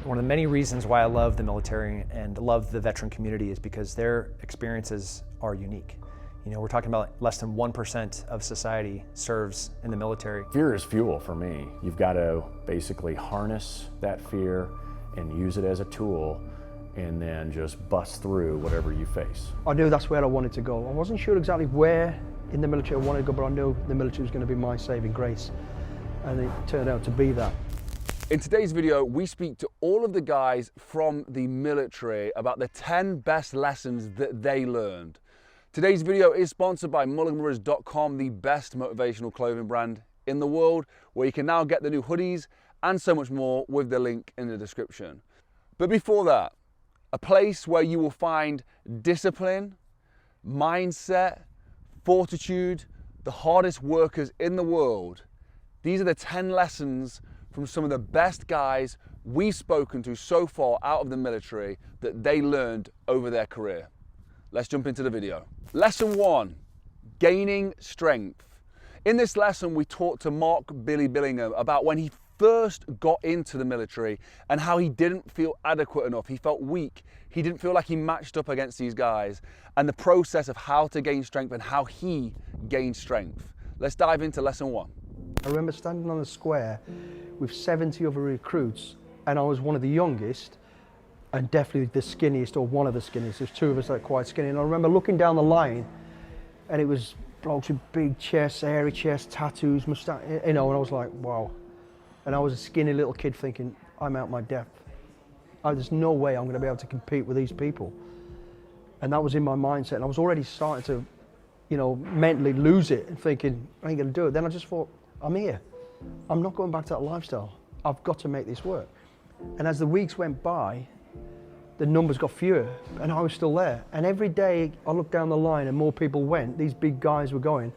One of the many reasons why I love the military and love the veteran community is because their experiences are unique. You know, we're talking about less than 1% of society serves in the military. Fear is fuel for me. You've got to basically harness that fear and use it as a tool and then just bust through whatever you face. I knew that's where I wanted to go. I wasn't sure exactly where in the military I wanted to go, but I knew the military was going to be my saving grace. And it turned out to be that. In today's video, we speak to all of the guys from the military about the 10 best lessons that they learned. Today's video is sponsored by Mulliganbrothers.com, the best motivational clothing brand in the world, where you can now get the new hoodies and so much more with the link in the description. But before that, a place where you will find discipline, mindset, fortitude, the hardest workers in the world. These are the 10 lessons from some of the best guys we've spoken to so far out of the military that they learned over their career. Let's jump into the video. Lesson 1, gaining strength. In this lesson, we talked to Mark Billy Billingham about when he first got into the military and how he didn't feel adequate enough. He felt weak. He didn't feel like he matched up against these guys, and the process of how to gain strength and how he gained strength. Let's dive into lesson 1. I remember standing on the square with 70 other recruits, and I was one of the youngest and definitely the skinniest, or one of the skinniest. There's two of us that are quite skinny, and I remember looking down the line and it was blokes with big chests, hairy chests, tattoos, moustache, you know, and I was like, wow. And I was a skinny little kid thinking, I'm out my depth. There's no way I'm going to be able to compete with these people. And that was in my mindset, and I was already starting to, you know, mentally lose it and thinking, I ain't going to do it. Then I just thought, I'm here. I'm not going back to that lifestyle. I've got to make this work. And as the weeks went by, the numbers got fewer, and I was still there. And every day I looked down the line and more people went, these big guys were going,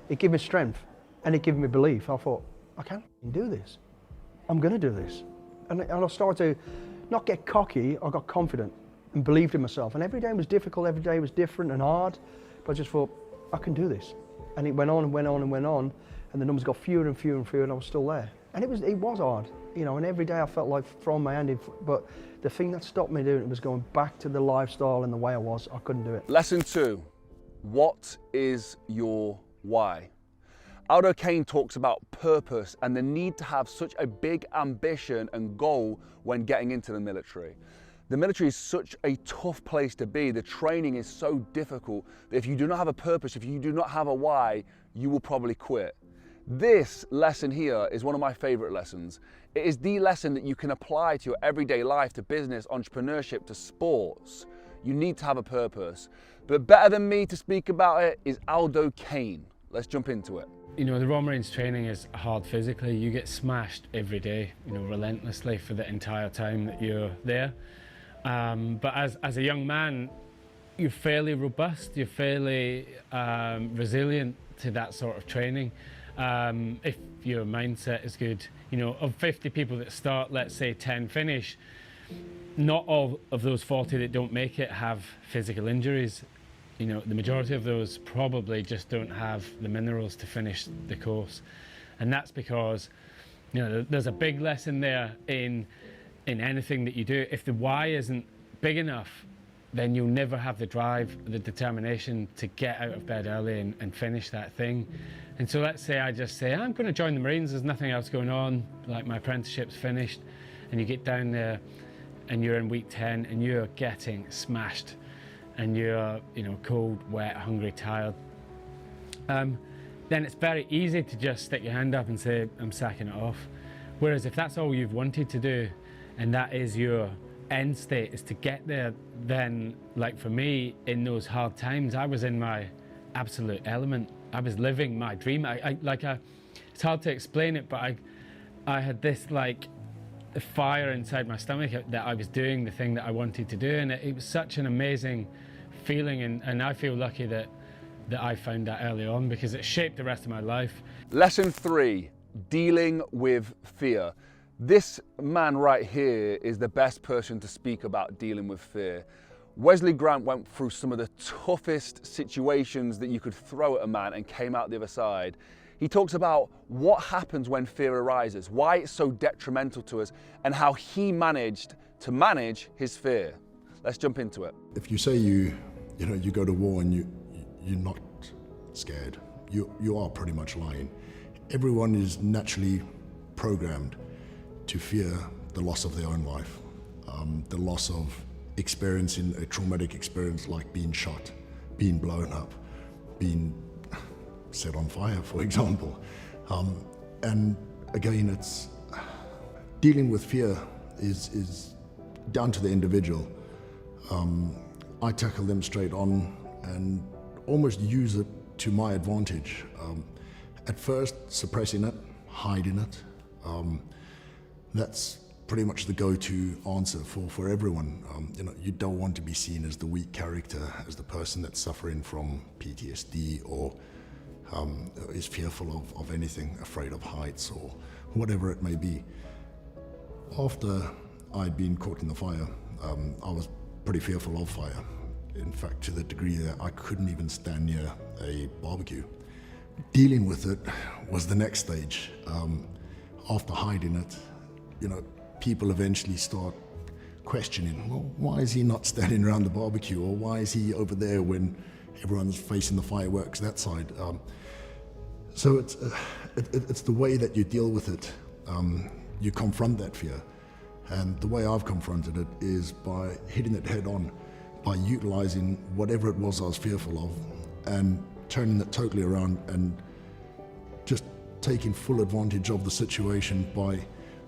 it gave me strength and it gave me belief. I thought, I can do this. I'm going to do this. And I started to not get cocky, I got confident and believed in myself. And every day was difficult, every day was different and hard, but I just thought, I can do this. And it went on and went on and went on, and the numbers got fewer and fewer and fewer, and I was still there. And it was hard, you know, and every day I felt like throwing my hand in, but the thing that stopped me doing it was going back to the lifestyle and the way I was. I couldn't do it. Lesson 2, what is your why? Aldo Kane talks about purpose and the need to have such a big ambition and goal when getting into the military. The military is such a tough place to be. The training is so difficult that if you do not have a purpose, if you do not have a why, you will probably quit. This lesson here is one of my favorite lessons. It is the lesson that you can apply to your everyday life, to business, entrepreneurship, to sports. You need to have a purpose. But better than me to speak about it is Aldo Kane. Let's jump into it. You know, the Royal Marines training is hard physically. You get smashed every day, you know, relentlessly for the entire time that you're there. But as a young man, you're fairly robust, you're fairly resilient to that sort of training. If your mindset is good. You know, of 50 people that start, let's say 10 finish, not all of those 40 that don't make it have physical injuries. You know, the majority of those probably just don't have the minerals to finish the course. And that's because, you know, there's a big lesson there in anything that you do. If the why isn't big enough, then you'll never have the drive, the determination to get out of bed early and finish that thing. And so let's say I just say, I'm going to join the Marines, there's nothing else going on, like my apprenticeship's finished, and you get down there and you're in week 10 and you're getting smashed and you're, you know, cold, wet, hungry, tired. Then it's very easy to just stick your hand up and say, I'm sacking it off. Whereas if that's all you've wanted to do, and that is your end state, is to get there, then, like for me, in those hard times, I was in my absolute element. I was living my dream. It's hard to explain it, but I had this like fire inside my stomach that I was doing the thing that I wanted to do, and it was such an amazing feeling, and I feel lucky that I found that early on, because it shaped the rest of my life. Lesson 3, dealing with fear. This man right here is the best person to speak about dealing with fear. Wesley Grant went through some of the toughest situations that you could throw at a man and came out the other side. He talks about what happens when fear arises, why it's so detrimental to us, and how he managed to manage his fear. Let's jump into it. If you say you go to war and you're not scared, you are pretty much lying. Everyone is naturally programmed to fear the loss of their own life, the loss of experiencing a traumatic experience like being shot, being blown up, being set on fire, for example. And again, it's dealing with fear is down to the individual. I tackle them straight on and almost use it to my advantage. At first, suppressing it, hiding it. That's pretty much the go-to answer for everyone. You don't want to be seen as the weak character, as the person that's suffering from PTSD or is fearful of anything, afraid of heights or whatever it may be. After I'd been caught in the fire, I was pretty fearful of fire. In fact, to the degree that I couldn't even stand near a barbecue. Dealing with it was the next stage. After hiding it, people eventually start questioning, well, why is he not standing around the barbecue, or why is he over there when everyone's facing the fireworks that side? So it's the way that you deal with it. You confront that fear. And the way I've confronted it is by hitting it head on, by utilizing whatever it was I was fearful of and turning it totally around and just taking full advantage of the situation by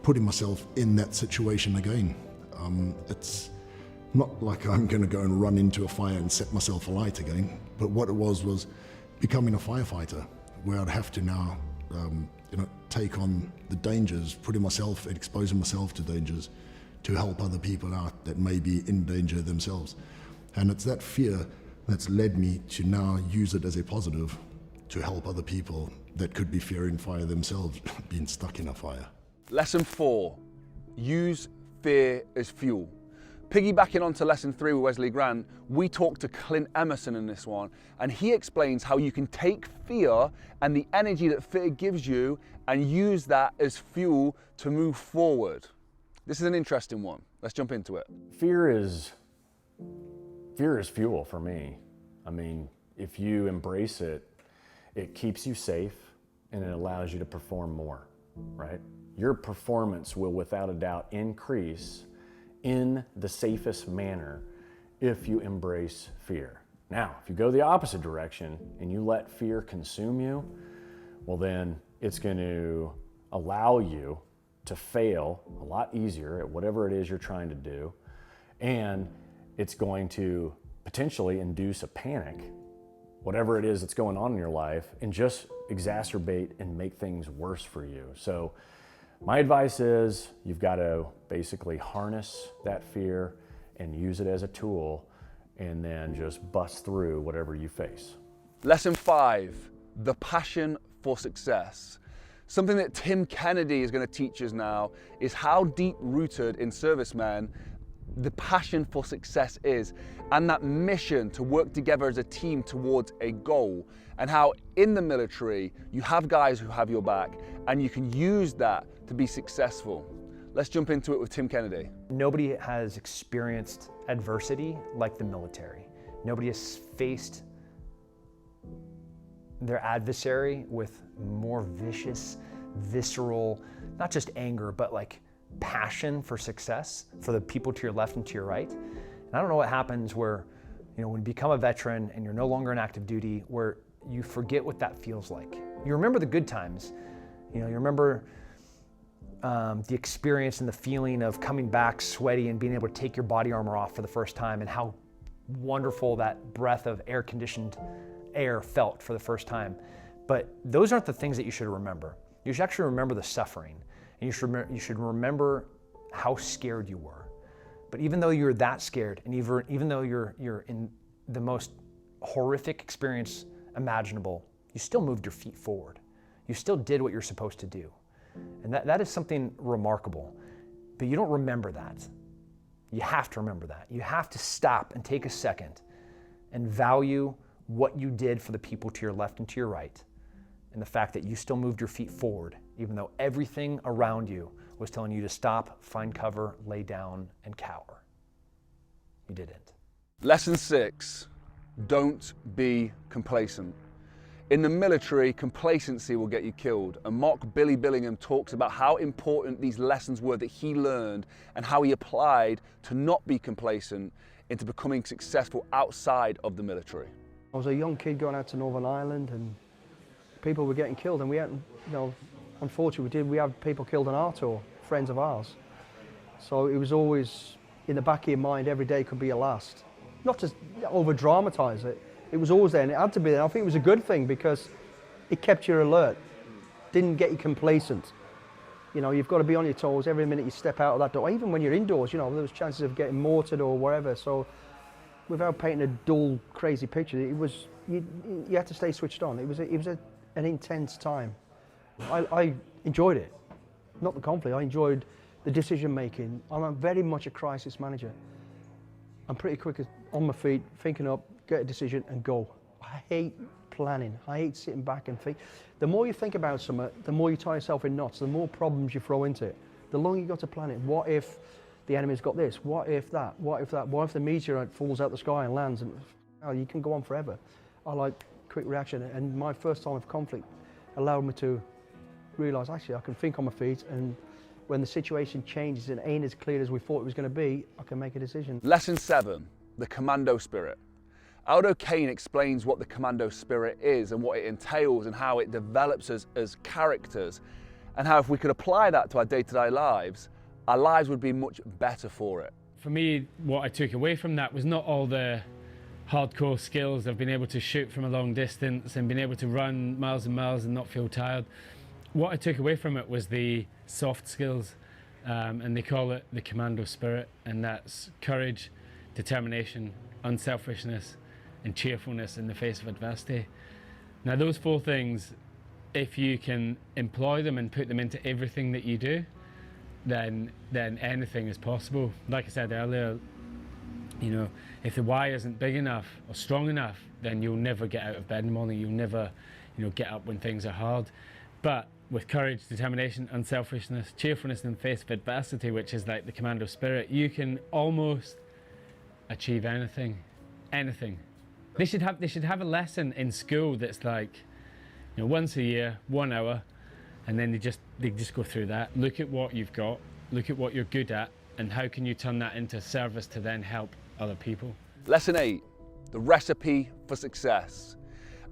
putting myself in that situation again. It's not like I'm going to go and run into a fire and set myself alight again, but what it was becoming a firefighter, where I'd have to now take on the dangers, putting myself, exposing myself to dangers to help other people out that may be in danger themselves. And it's that fear that's led me to now use it as a positive to help other people that could be fearing fire themselves, being stuck in a fire. Lesson 4, use fear as fuel. Piggybacking onto lesson 3 with Wesley Grant, we talked to Clint Emerson in this one, and he explains how you can take fear and the energy that fear gives you and use that as fuel to move forward. This is an interesting one. Let's jump into it. Fear is fuel for me. I mean, if you embrace it, it keeps you safe and it allows you to perform more, right? Your performance will without a doubt increase in the safest manner if you embrace fear. Now, if you go the opposite direction and you let fear consume you, well then it's going to allow you to fail a lot easier at whatever it is you're trying to do, and it's going to potentially induce a panic, whatever it is that's going on in your life, and just exacerbate and make things worse for you. So my advice is you've got to basically harness that fear and use it as a tool, and then just bust through whatever you face. Lesson 5, the passion for success. Something that Tim Kennedy is going to teach us now is how deep-rooted in servicemen the passion for success is, and that mission to work together as a team towards a goal, and how in the military you have guys who have your back and you can use that to be successful. Let's jump into it with Tim Kennedy. Nobody has experienced adversity like the military. Nobody has faced their adversary with more vicious, visceral, not just anger, but like passion for success for the people to your left and to your right. And I don't know what happens where, when you become a veteran and you're no longer in active duty, where you forget what that feels like. You remember the good times. You remember the experience and the feeling of coming back sweaty and being able to take your body armor off for the first time, and how wonderful that breath of air-conditioned air felt for the first time. But those aren't the things that you should remember. You should actually remember the suffering, and you should remember how scared you were. But even though you're that scared, and even though you're in the most horrific experience imaginable, you still moved your feet forward. You still did what you're supposed to do. And that is something remarkable. But you don't remember that. You have to remember that. You have to stop and take a second and value what you did for the people to your left and to your right, in the fact that you still moved your feet forward, even though everything around you was telling you to stop, find cover, lay down, and cower. You didn't. Lesson 6, don't be complacent. In the military, complacency will get you killed. And Mark Billy Billingham talks about how important these lessons were that he learned and how he applied to not be complacent into becoming successful outside of the military. I was a young kid going out to Northern Ireland and people were getting killed, and we had, unfortunately we had people killed on our tour, friends of ours. So it was always in the back of your mind, every day could be your last. Not to over dramatize it, it was always there and it had to be there. I think it was a good thing because it kept you alert, didn't get you complacent. You've got to be on your toes every minute you step out of that door. Even when you're indoors, there was chances of getting mortared or whatever. So without painting a dull, crazy picture, it was, you had to stay switched on. It was an intense time. I enjoyed it, not the conflict. I enjoyed the decision making. I'm very much a crisis manager. I'm pretty quick on my feet, thinking up, get a decision and go. I hate planning. I hate sitting back and think. The more you think about something, the more you tie yourself in knots, the more problems you throw into it. The longer you got to plan it. What if the enemy's got this? What if that? What if that? What if the meteorite falls out the sky and lands? And you can go on forever. I like quick reaction, and my first time of conflict allowed me to realise, actually, I can think on my feet, and when the situation changes and ain't as clear as we thought it was going to be, I can make a decision. Lesson 7, the Commando spirit. Aldo Kane explains what the Commando spirit is and what it entails and how it develops us as characters, and how if we could apply that to our day-to-day lives, our lives would be much better for it. For me, what I took away from that was not all the hardcore skills of being able to shoot from a long distance and being able to run miles and miles and not feel tired. What I took away from it was the soft skills, and they call it the Commando spirit, and that's courage, determination, unselfishness, and cheerfulness in the face of adversity. Now those 4 things, if you can employ them and put them into everything that you do, then anything is possible. Like I said earlier, if the why isn't big enough or strong enough, then you'll never get out of bed in the morning. You'll never, get up when things are hard. But with courage, determination, unselfishness, cheerfulness in the face of adversity, which is like the Commando spirit, you can almost achieve anything. They should have a lesson in school that's like, once a year, 1 hour, and then they just go through that. Look at what you've got, look at what you're good at, and how can you turn that into service to then help other people. Lesson 8, the recipe for success.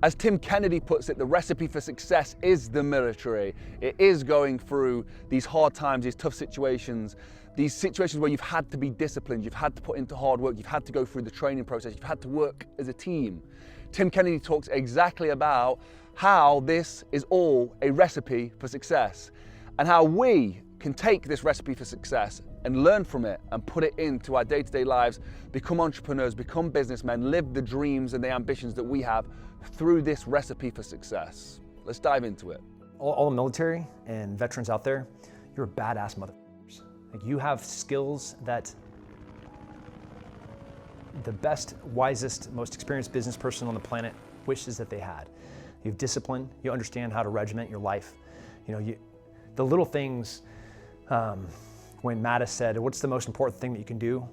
As Tim Kennedy puts it, the recipe for success is the military. It is going through these hard times, these tough situations, these situations where you've had to be disciplined, you've had to put into hard work, you've had to go through the training process, you've had to work as a team. Tim Kennedy talks exactly about how this is all a recipe for success, and how we can take this recipe for success and learn from it and put it into our day-to-day lives, become entrepreneurs, become businessmen, live the dreams and the ambitions that we have through this recipe for success. Let's dive into it. All the military and veterans out there, you're a badass motherfuckers. Like, you have skills that the best, wisest, most experienced business person on the planet wishes that they had. You have discipline, you understand how to regiment your life. The little things, when Mattis said, what's the most important thing that you can do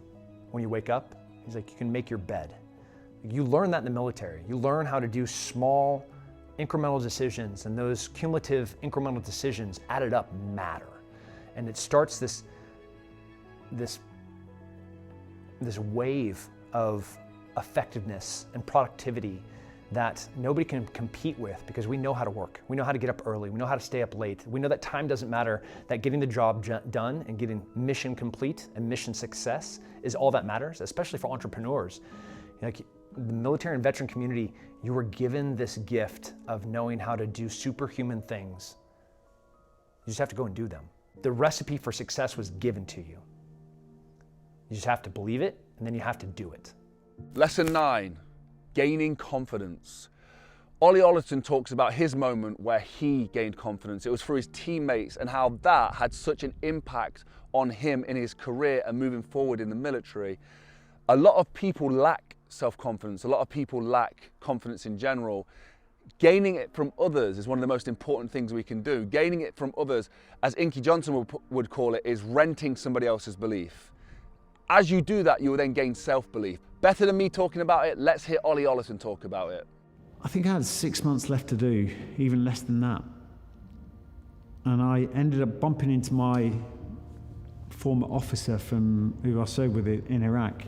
when you wake up? He's like, you can make your bed. You learn that in the military. You learn how to do small, incremental decisions, and those cumulative incremental decisions added up matter. And it starts this wave of effectiveness and productivity that nobody can compete with, because we know how to work. We know how to get up early. We know how to stay up late. We know that time doesn't matter, that getting the job done and getting mission complete and mission success is all that matters, especially for entrepreneurs. Like, the military and veteran community, you were given this gift of knowing how to do superhuman things. You just have to go and do them. The recipe for success was given to you. You just have to believe it, and then you have to do it. Lesson 9, gaining confidence. Ollie Ollerton talks about his moment where he gained confidence. It was for his teammates, and how that had such an impact on him in his career and moving forward in the military. A lot of people lack self-confidence. A lot of people lack confidence in general. gaining it from others is one of the most important things we can do. Gaining it from others, as Inky Johnson would call it, is renting somebody else's belief. As you do that, you will then gain self-belief. Better than me talking about it, let's hear Ollie Ollison talk about it. I think I had 6 months left to do, even less than that. And I ended up bumping into my former officer from who I served with in Iraq.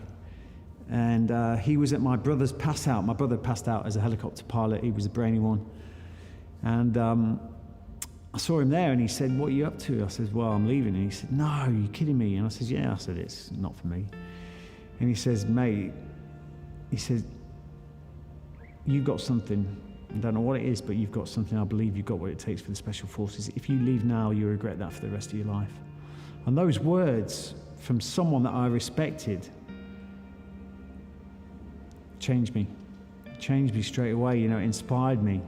And he was at my brother's pass out. My brother passed out as a helicopter pilot. He was a brainy one. And I saw him there and he said, "What are you up to?" I said, "Well, I'm leaving." And he said, "No, you're kidding me." And I said, "Yeah." I said, "It's not for me." And he says, "Mate," he said, "You've got something. I don't know what it is, but you've got something. I believe you've got what it takes for the Special Forces. If you leave now, you'll regret that for the rest of your life." And those words from someone that I respected changed me straight away, you know, it inspired me.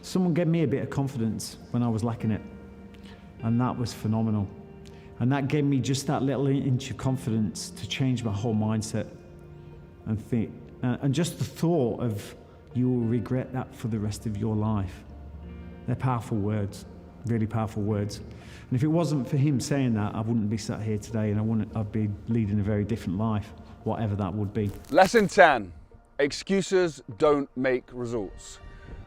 Someone gave me a bit of confidence when I was lacking it, and that was phenomenal. And that gave me just that little inch of confidence to change my whole mindset and think, and just the thought of, you will regret that for the rest of your life. They're powerful words, really powerful words. And if it wasn't for him saying that, I wouldn't be sat here today, and I'd be leading a very different life, whatever that would be. Lesson 10, excuses don't make results.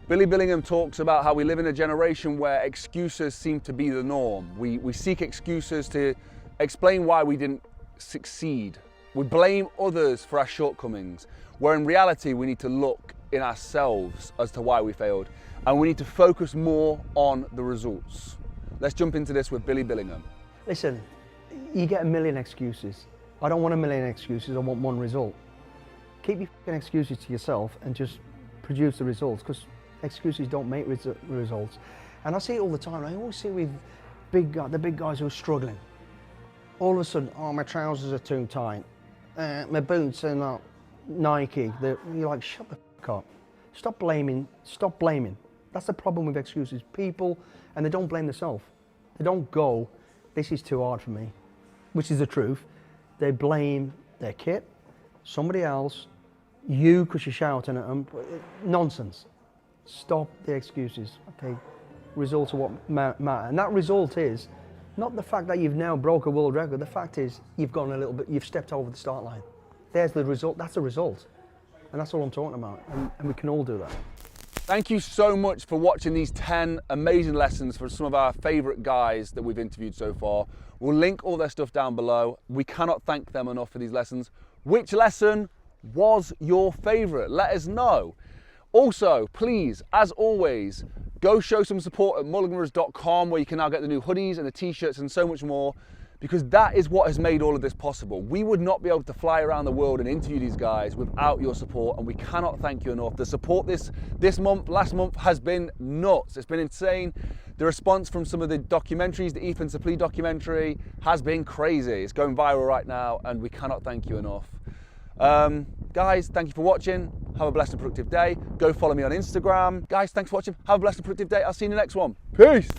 Billy Billingham talks about how we live in a generation where excuses seem to be the norm. We seek excuses to explain why we didn't succeed. We blame others for our shortcomings, where in reality we need to look in ourselves as to why we failed, and we need to focus more on the results. Let's jump into this with Billy Billingham. Listen, you get a million excuses. I don't want a million excuses, I want one result. Keep your fucking excuses to yourself and just produce the results, because excuses don't make results. And I see it all the time. I always see it with the big guys who are struggling. All of a sudden, "Oh, my trousers are too tight. My boots are not Nike." You're like, shut the fuck up. Stop blaming. Stop blaming. That's the problem with excuses. People, and they don't blame themselves. They don't go, "This is too hard for me," which is the truth. They blame their kit, somebody else, you because you're shouting at them. Nonsense. Stop the excuses, okay? Results are what matter. And that result is not the fact that you've now broke a world record. The fact is you've gone a little bit, you've stepped over the start line. There's the result. That's a result. And that's all I'm talking about. And we can all do that. Thank you so much for watching these 10 amazing lessons for some of our favorite guys that we've interviewed so far. We'll link all their stuff down below. We cannot thank them enough for these lessons. Which lesson was your favorite? Let us know. Also, please, as always, go show some support at Mulliganbrothers.com, where you can now get the new hoodies and the t-shirts and so much more, because that is what has made all of this possible. We would not be able to fly around the world and interview these guys without your support, and we cannot thank you enough. The support this month, last month, has been nuts. It's been insane. The response from some of the documentaries, the Ethan Suplee documentary, has been crazy. It's going viral right now, and we cannot thank you enough. Guys, thank you for watching. Have a blessed and productive day. Go follow me on Instagram. Guys, thanks for watching. Have a blessed and productive day. I'll see you in the next one. Peace.